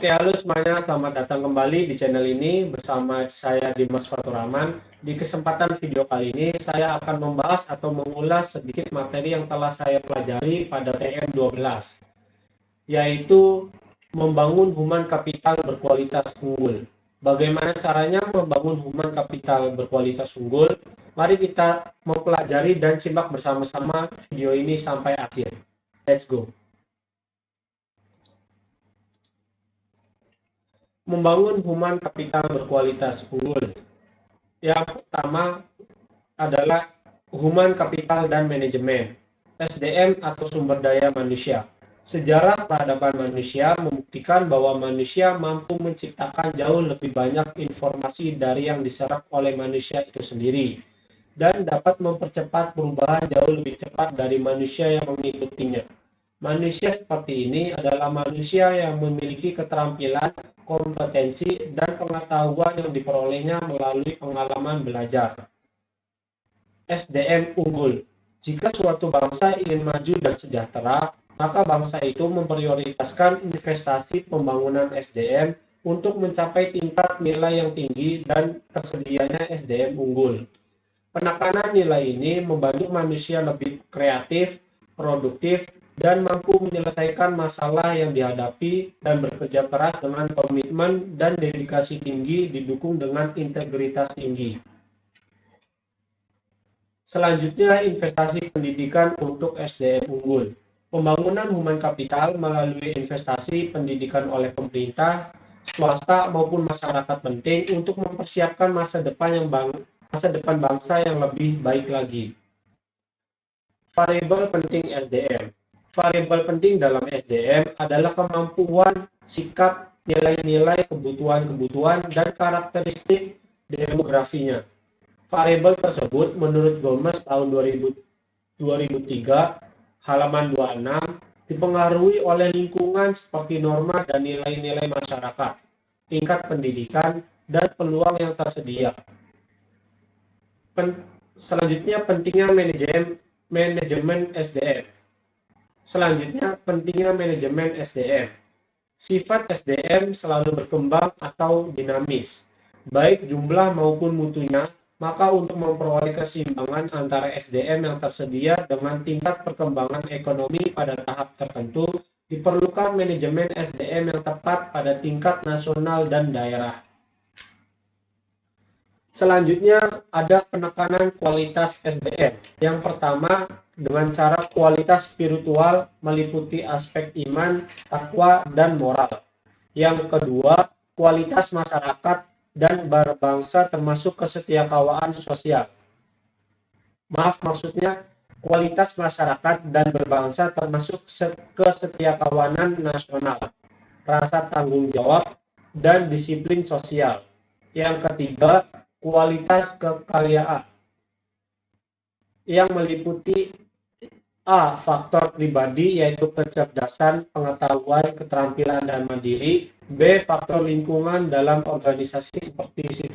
Oke, halo semuanya, selamat datang kembali di channel ini bersama saya Dimas Faturrahman. Di kesempatan video kali ini, saya akan membahas atau mengulas sedikit materi yang telah saya pelajari pada TM12, yaitu membangun human kapital berkualitas unggul. Bagaimana caranya membangun human kapital berkualitas unggul? Mari kita mempelajari dan simak bersama-sama video ini sampai akhir. Let's go! Membangun human kapital berkualitas unggul. Yang pertama adalah human capital dan manajemen, SDM atau sumber daya manusia. Sejarah peradaban manusia membuktikan bahwa manusia mampu menciptakan jauh lebih banyak informasi dari yang diserap oleh manusia itu sendiri, dan dapat mempercepat perubahan jauh lebih cepat dari manusia yang mengikutinya. Manusia seperti ini adalah manusia yang memiliki keterampilan, kompetensi, dan pengetahuan yang diperolehnya melalui pengalaman belajar. SDM unggul. Jika suatu bangsa ingin maju dan sejahtera, maka bangsa itu memprioritaskan investasi pembangunan SDM untuk mencapai tingkat nilai yang tinggi dan tersedianya SDM unggul. Penekanan nilai ini membantu manusia lebih kreatif, produktif, dan mampu menyelesaikan masalah yang dihadapi dan bekerja keras dengan komitmen dan dedikasi tinggi didukung dengan integritas tinggi. Selanjutnya, investasi pendidikan untuk SDM unggul. Pembangunan human kapital melalui investasi pendidikan oleh pemerintah, swasta maupun masyarakat penting untuk mempersiapkan masa depan bangsa yang lebih baik lagi. Variabel penting SDM. Variabel penting dalam SDM adalah kemampuan, sikap, nilai-nilai, kebutuhan-kebutuhan, dan karakteristik demografinya. Variabel tersebut menurut Gomez tahun 2003, halaman 26, dipengaruhi oleh lingkungan seperti norma dan nilai-nilai masyarakat, tingkat pendidikan, dan peluang yang tersedia. Selanjutnya, pentingnya manajemen SDM. Sifat SDM selalu berkembang atau dinamis, baik jumlah maupun mutunya, maka untuk memperoleh keseimbangan antara SDM yang tersedia dengan tingkat perkembangan ekonomi pada tahap tertentu, diperlukan manajemen SDM yang tepat pada tingkat nasional dan daerah. Selanjutnya ada penekanan kualitas SDM. Yang pertama, dengan cara kualitas spiritual meliputi aspek iman, takwa, dan moral. Yang kedua, kualitas masyarakat dan berbangsa termasuk kesetiakawanan sosial. Maksudnya kualitas masyarakat dan berbangsa termasuk kesetiakawanan nasional, rasa tanggung jawab, dan disiplin sosial. Yang ketiga, kualitas kekayaan yang meliputi A. Faktor pribadi yaitu kecerdasan, pengetahuan, keterampilan, dan mandiri. B. Faktor lingkungan dalam organisasi seperti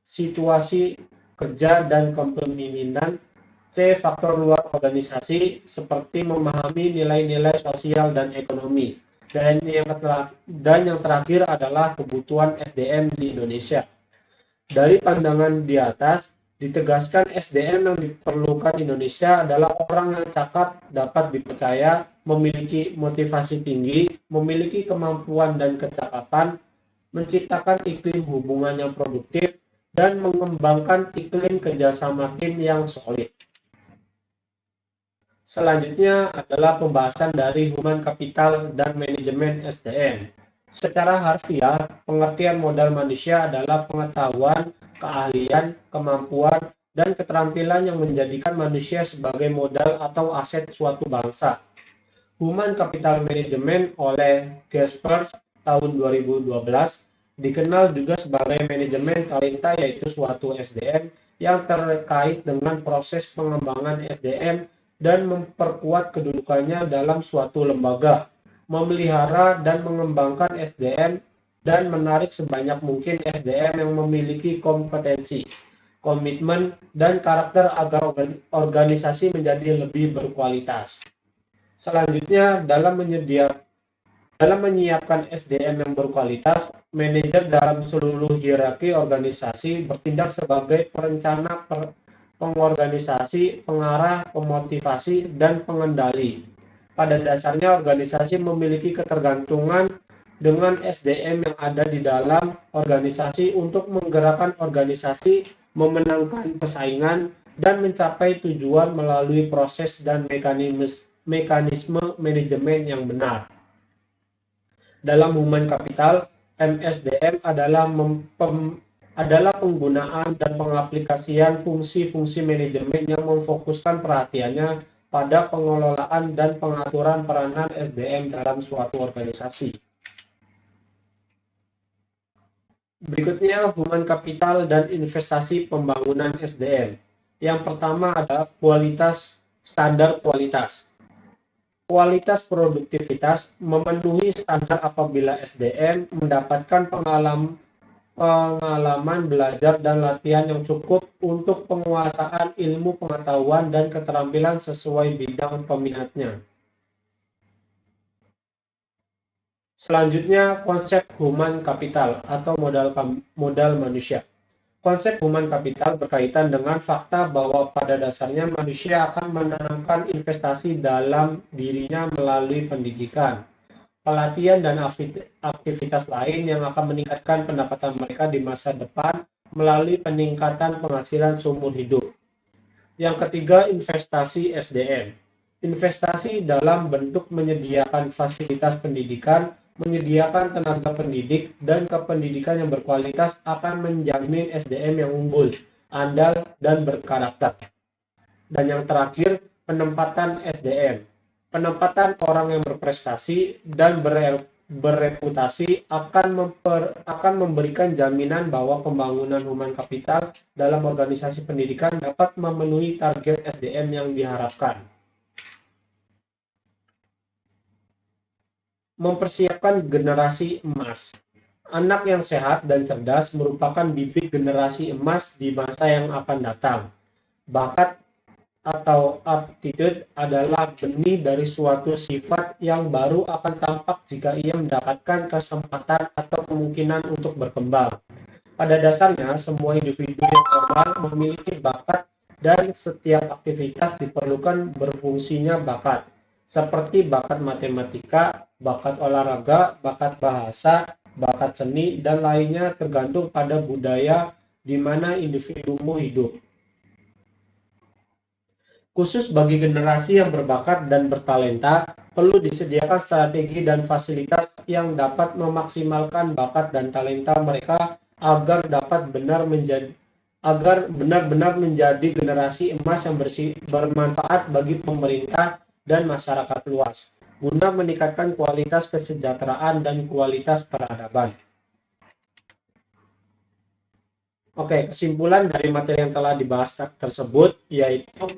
situasi kerja dan kepemimpinan. C. Faktor luar organisasi seperti memahami nilai-nilai sosial dan ekonomi. Dan yang terakhir adalah kebutuhan SDM di Indonesia. Dari pandangan di atas, ditegaskan SDM yang diperlukan Indonesia adalah orang yang cakap, dapat dipercaya, memiliki motivasi tinggi, memiliki kemampuan dan kecakapan, menciptakan iklim hubungan yang produktif, dan mengembangkan iklim kerjasama tim yang solid. Selanjutnya adalah pembahasan dari human capital dan manajemen SDM. Secara harfiah, pengertian modal manusia adalah pengetahuan, keahlian, kemampuan, dan keterampilan yang menjadikan manusia sebagai modal atau aset suatu bangsa. Human Capital Management oleh Gaspers tahun 2012 dikenal juga sebagai manajemen talenta, yaitu suatu SDM yang terkait dengan proses pengembangan SDM dan memperkuat kedudukannya dalam suatu lembaga, memelihara dan mengembangkan SDM, dan menarik sebanyak mungkin SDM yang memiliki kompetensi, komitmen, dan karakter agar organisasi menjadi lebih berkualitas. Selanjutnya, dalam Dalam menyiapkan SDM yang berkualitas, manajer dalam seluruh hierarki organisasi bertindak sebagai perencana, pengorganisasi, pengarah, pemotivasi, dan pengendali. Pada dasarnya, organisasi memiliki ketergantungan dengan SDM yang ada di dalam organisasi untuk menggerakkan organisasi, memenangkan persaingan, dan mencapai tujuan melalui proses dan mekanisme manajemen yang benar. Dalam human capital, MSDM adalah penggunaan dan pengaplikasian fungsi-fungsi manajemen yang memfokuskan perhatiannya pada pengelolaan dan pengaturan peranan SDM dalam suatu organisasi. Berikutnya, human capital dan investasi pembangunan SDM. Yang pertama adalah standar kualitas. Kualitas produktivitas memenuhi standar apabila SDM mendapatkan pengalaman belajar dan latihan yang cukup untuk penguasaan ilmu pengetahuan dan keterampilan sesuai bidang peminatnya. Selanjutnya, konsep human capital atau modal manusia. Konsep human capital berkaitan dengan fakta bahwa pada dasarnya manusia akan menanamkan investasi dalam dirinya melalui pendidikan, pelatihan, dan aktivitas lain yang akan meningkatkan pendapatan mereka di masa depan melalui peningkatan penghasilan seumur hidup. Yang ketiga, investasi SDM. Investasi dalam bentuk menyediakan fasilitas pendidikan, menyediakan tenaga pendidik, dan kependidikan yang berkualitas akan menjamin SDM yang unggul, andal, dan berkarakter. Dan yang terakhir, penempatan SDM. Penempatan orang yang berprestasi dan bereputasi akan memberikan jaminan bahwa pembangunan human capital dalam organisasi pendidikan dapat memenuhi target SDM yang diharapkan. Mempersiapkan generasi emas. Anak yang sehat dan cerdas merupakan bibit generasi emas di masa yang akan datang. Bakat atau aptitude adalah benih dari suatu sifat yang baru akan tampak jika ia mendapatkan kesempatan atau kemungkinan untuk berkembang. Pada dasarnya, semua individu yang normal memiliki bakat dan setiap aktivitas diperlukan berfungsinya bakat, seperti bakat matematika, bakat olahraga, bakat bahasa, bakat seni, dan lainnya tergantung pada budaya di mana individumu hidup. Khusus bagi generasi yang berbakat dan bertalenta, perlu disediakan strategi dan fasilitas yang dapat memaksimalkan bakat dan talenta mereka agar benar-benar menjadi generasi emas yang bermanfaat bagi pemerintah dan masyarakat luas, guna meningkatkan kualitas kesejahteraan dan kualitas peradaban. Oke, kesimpulan dari materi yang telah dibahas tersebut yaitu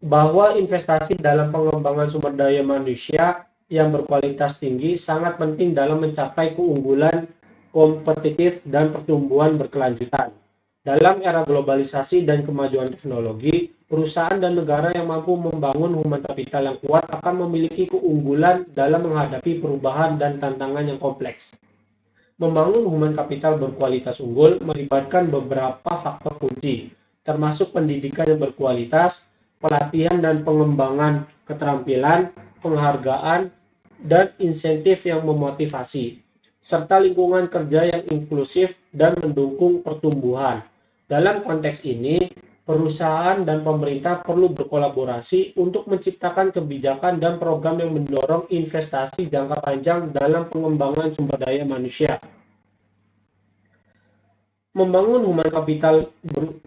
bahwa investasi dalam pengembangan sumber daya manusia yang berkualitas tinggi sangat penting dalam mencapai keunggulan kompetitif dan pertumbuhan berkelanjutan. Dalam era globalisasi dan kemajuan teknologi, perusahaan dan negara yang mampu membangun human capital yang kuat akan memiliki keunggulan dalam menghadapi perubahan dan tantangan yang kompleks. Membangun human capital berkualitas unggul melibatkan beberapa faktor kunci, termasuk pendidikan yang berkualitas, pelatihan dan pengembangan keterampilan, penghargaan, dan insentif yang memotivasi, serta lingkungan kerja yang inklusif dan mendukung pertumbuhan. Dalam konteks ini, perusahaan dan pemerintah perlu berkolaborasi untuk menciptakan kebijakan dan program yang mendorong investasi jangka panjang dalam pengembangan sumber daya manusia. Membangun human capital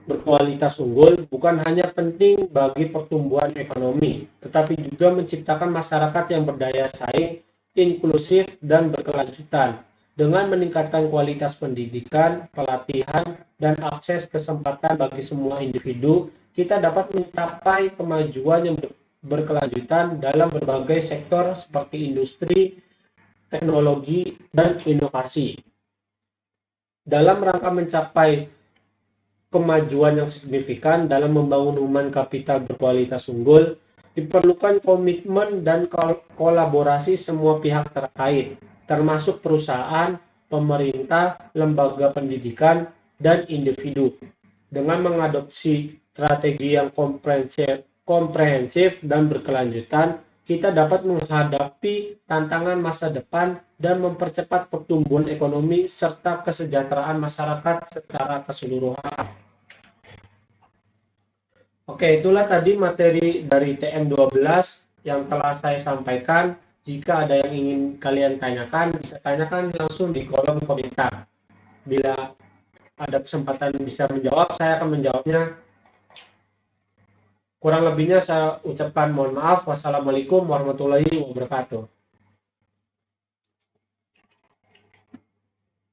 berkualitas unggul bukan hanya penting bagi pertumbuhan ekonomi, tetapi juga menciptakan masyarakat yang berdaya saing, inklusif, dan berkelanjutan. Dengan meningkatkan kualitas pendidikan, pelatihan, dan akses kesempatan bagi semua individu, kita dapat mencapai kemajuan yang berkelanjutan dalam berbagai sektor seperti industri, teknologi, dan inovasi. Dalam rangka mencapai kemajuan yang signifikan dalam membangun human capital berkualitas unggul, Diperlukan komitmen dan kolaborasi semua pihak terkait, termasuk perusahaan, pemerintah, lembaga pendidikan, dan individu. Dengan mengadopsi strategi yang komprehensif dan berkelanjutan, kita dapat menghadapi tantangan masa depan dan mempercepat pertumbuhan ekonomi serta kesejahteraan masyarakat secara keseluruhan. Oke, itulah tadi materi dari TM12 yang telah saya sampaikan. Jika ada yang ingin kalian tanyakan, bisa tanyakan langsung di kolom komentar. Bila ada kesempatan bisa menjawab, saya akan menjawabnya. Kurang lebihnya saya ucapkan mohon maaf. Wassalamualaikum warahmatullahi wabarakatuh.